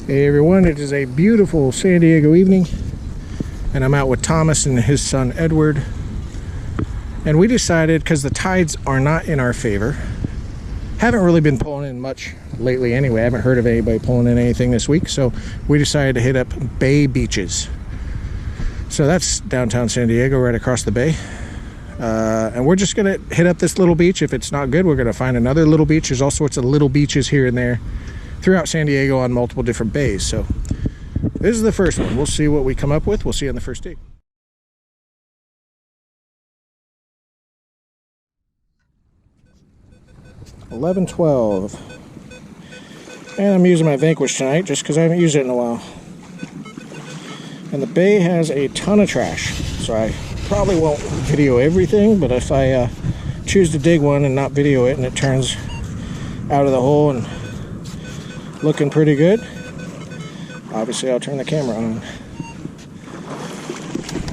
Hey everyone, it is a beautiful San Diego evening and I'm out with Thomas and his son Edward, and we decided, because the tides are not in our favor, haven't really been pulling in much lately anyway, I haven't heard of anybody pulling in anything this week, so we decided to hit up Bay Beaches. So that's downtown San Diego, right across the bay. And we're just gonna hit up this little beach. If it's not good, we're gonna find another little beach. There's all sorts of little beaches here and there throughout San Diego on multiple different bays. So this is the first one. We'll see what we come up with. We'll see you on the first day. $11.12, and I'm using my Vanquish tonight just because I haven't used it in a while. And the bay has a ton of trash, so I probably won't video everything, but if I choose to dig one and not video it and it turns out of the hole and looking pretty good, obviously I'll turn the camera on.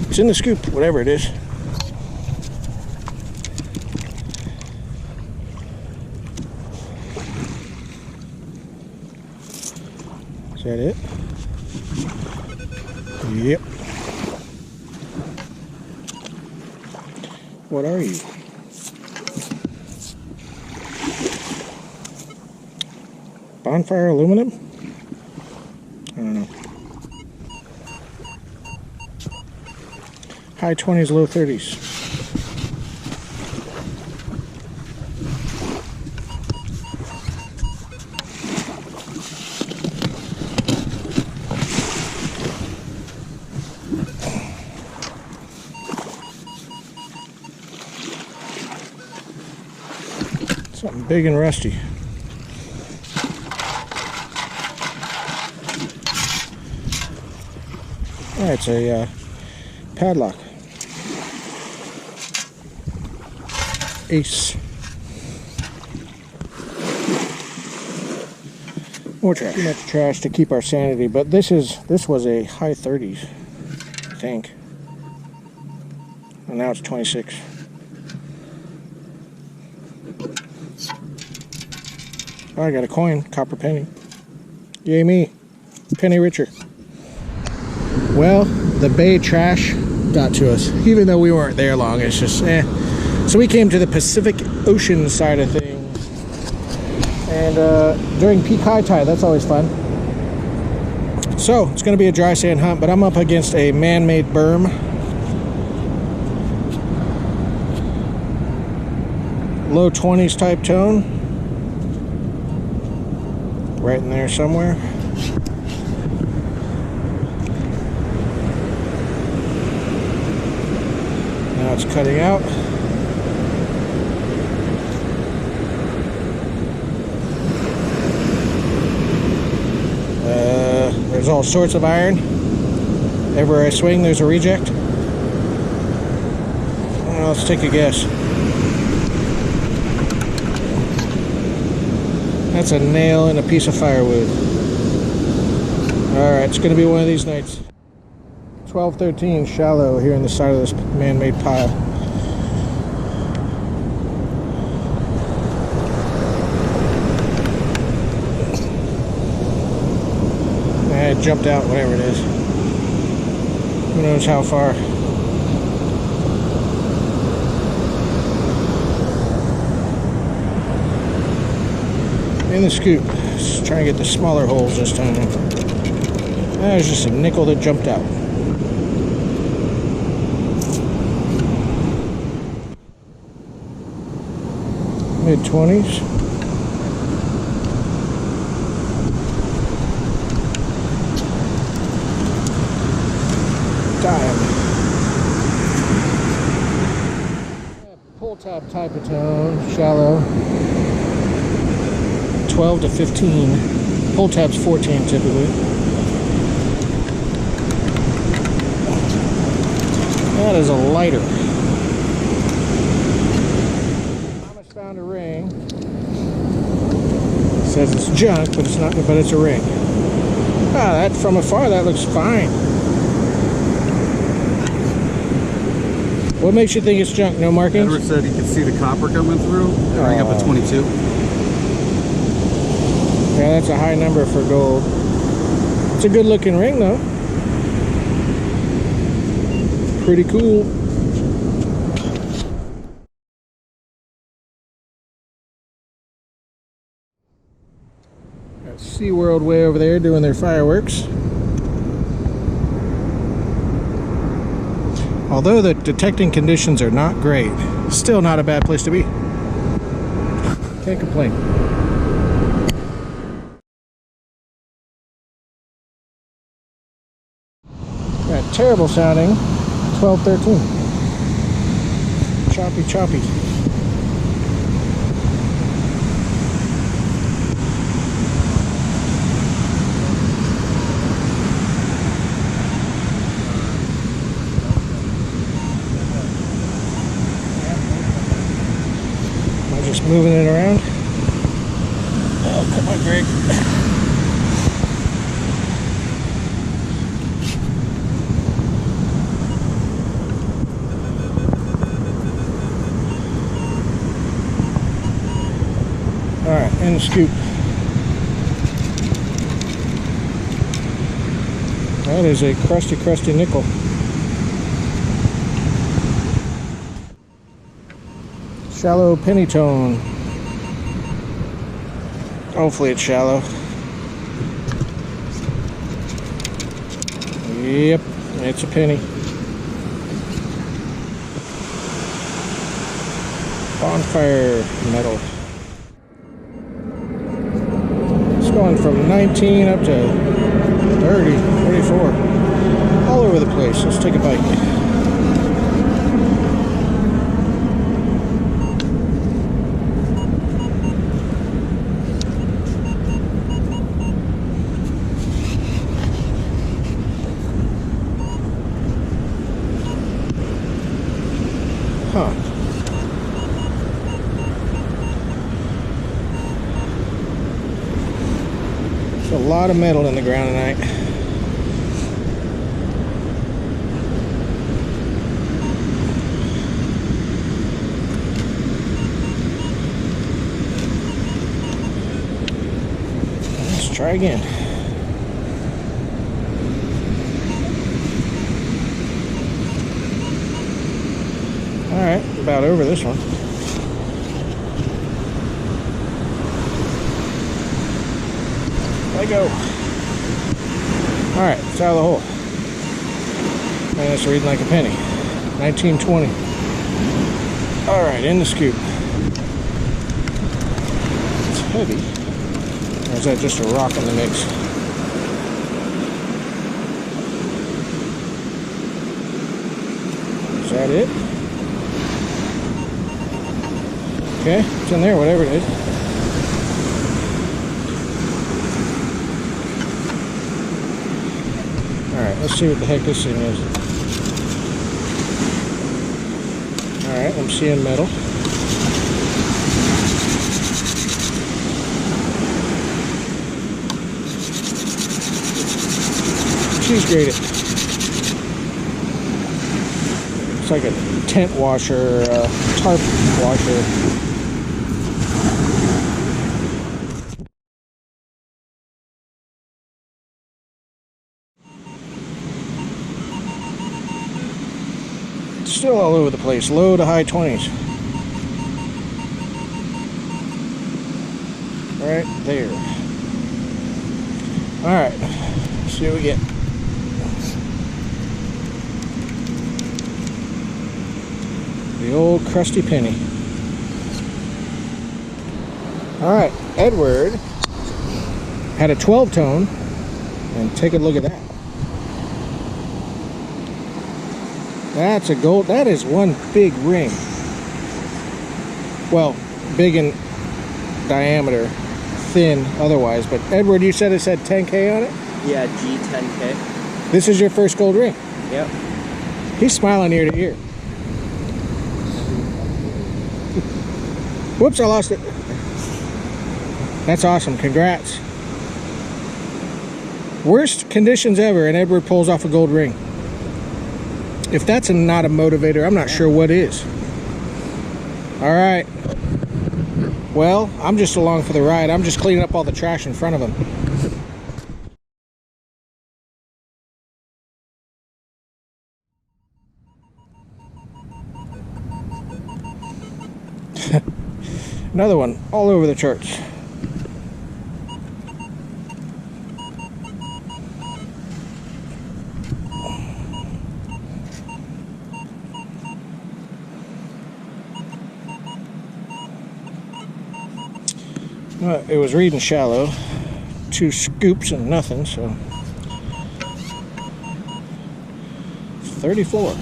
It's in the scoop, whatever it is. Is that it? Yep. What are you? Bonfire aluminum? I don't know. High 20s, low 30s. Something big and rusty. Yeah, it's a padlock. Ace. More trash. Too much trash to keep our sanity, but this was a high 30s, I think. And now it's 26. Oh, I got a coin, copper penny. Yay me, penny richer. Well, the bay trash got to us, even though we weren't there long. It's just So we came to the Pacific Ocean side of things, and during peak high tide, that's always fun. So it's going to be a dry sand hunt, but I'm up against a man-made berm. Low 20s type tone, right in there somewhere. Now it's cutting out. There's all sorts of iron. Everywhere I swing, there's a reject. Well, let's take a guess. That's a nail and a piece of firewood. Alright, it's going to be one of these nights. 12-13 shallow here on the side of this man-made pile. It jumped out, whatever it is. Who knows how far. In the scoop. Just trying to get the smaller holes this time. There's just a nickel that jumped out. Mid-20s. Pull tab type of tone, shallow. 12 to 15. Pull tab's 14 typically. That is a lighter. Thomas found a ring. It says it's junk, but it's not. But it's a ring. Ah, that from afar, that looks fine. What makes you think it's junk? No markings? Edward said he could see the copper coming through. They ring up at 22. Yeah, that's a high number for gold. It's a good looking ring though. Pretty cool. Got SeaWorld way over there doing their fireworks. Although the detecting conditions are not great, still not a bad place to be. Can't complain. Got terrible sounding 1213. Choppy, choppy. Am I just moving it around? Oh, come on, Greg. Alright, and the scoop. That is a crusty, crusty nickel. Shallow penny tone. Hopefully it's shallow. Yep, it's a penny. Bonfire metal. It's going from 19 up to 30, 34. All over the place. Let's take a bite. Huh. There's a lot of metal in the ground tonight. Let's try again. Alright, about over this one. Let go. Alright, it's out of the hole. Man, it's reading like a penny. 1920. Alright, in the scoop. It's heavy. Or is that just a rock in the mix? Is that it? Okay, it's in there, whatever it is. Alright, let's see what the heck this thing is. Alright, I'm seeing metal. Cheese grated. It's like a tent washer, tarp washer. Still all over the place, low to high 20s. Right there. Alright, let's see what we get. The old crusty penny. Alright, Edward had a 12 tone, and take a look at that. That's a gold. That is one big ring. Well, big in diameter, thin otherwise. But Edward, you said it said 10K on it? Yeah, G10K. This is your first gold ring? Yep. He's smiling ear to ear. Whoops, I lost it. That's awesome. Congrats. Worst conditions ever, and Edward pulls off a gold ring. If that's not a motivator, I'm not sure what is. All right. Well, I'm just along for the ride. I'm just cleaning up all the trash in front of him. Another one all over the charts. Well, it was reading shallow. 2 scoops and nothing, so 34.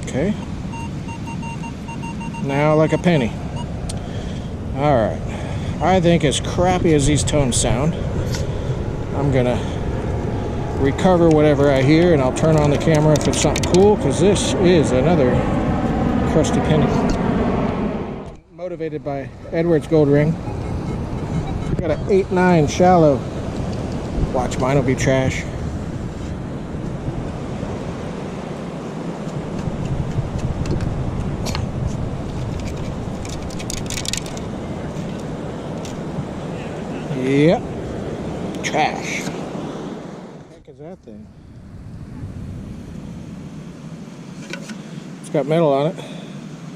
Okay. Now like a penny. Alright. I think as crappy as these tones sound, I'm gonna recover whatever I hear and I'll turn on the camera if it's something cool, because this is another crusty penny. Motivated by Edwards Gold Ring. Got an 8-9 shallow. Watch, mine will be trash. Yep. Trash. What the heck is that thing? It's got metal on it.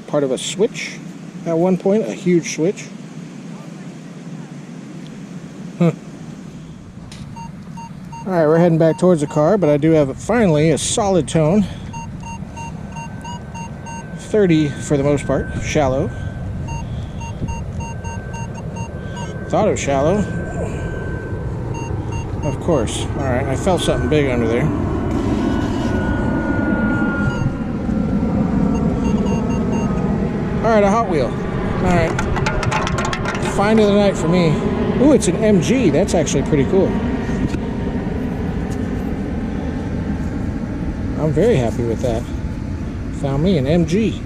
Part of a switch at one point, a huge switch. Huh. Alright, we're heading back towards the car, but I do have finally a solid tone. 30 for the most part, shallow. Thought it was shallow. Of course. Alright, I felt something big under there. Alright, a Hot Wheel. Alright. Find of the night for me. Ooh, it's an MG. That's actually pretty cool. I'm very happy with that. Found me an MG.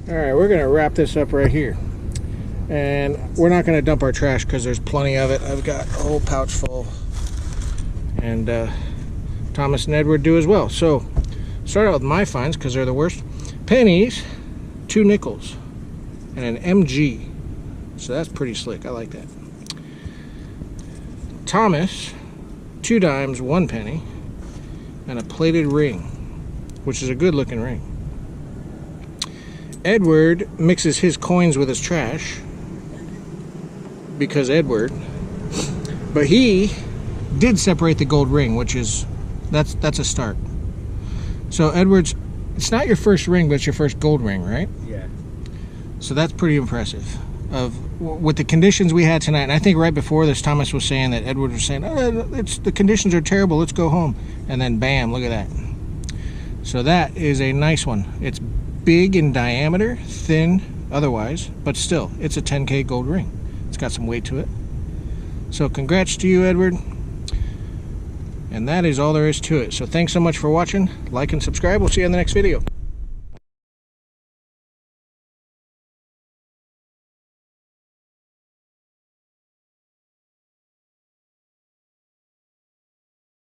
Alright, we're going to wrap this up right here. And we're not going to dump our trash because there's plenty of it. I've got a whole pouch full. And Thomas and Edward do as well. So, start out with my finds because they're the worst. Pennies, 2 nickels, and an MG. So that's pretty slick. I like that. Thomas, 2 dimes, 1 penny, and a plated ring, which is a good looking ring. Edward mixes his coins with his trash because Edward, but he did separate the gold ring, which is that's a start. So Edward's, it's not your first ring, but it's your first gold ring, right? Yeah. So that's pretty impressive. With the conditions we had tonight, and I think right before this, Thomas was saying that Edward was saying, oh, the conditions are terrible, let's go home. And then bam, look at that. So that is a nice one. It's big in diameter, thin otherwise, but still, it's a 10K gold ring. It's got some weight to it. So congrats to you, Edward. And that is all there is to it. So thanks so much for watching. Like and subscribe. We'll see you in the next video.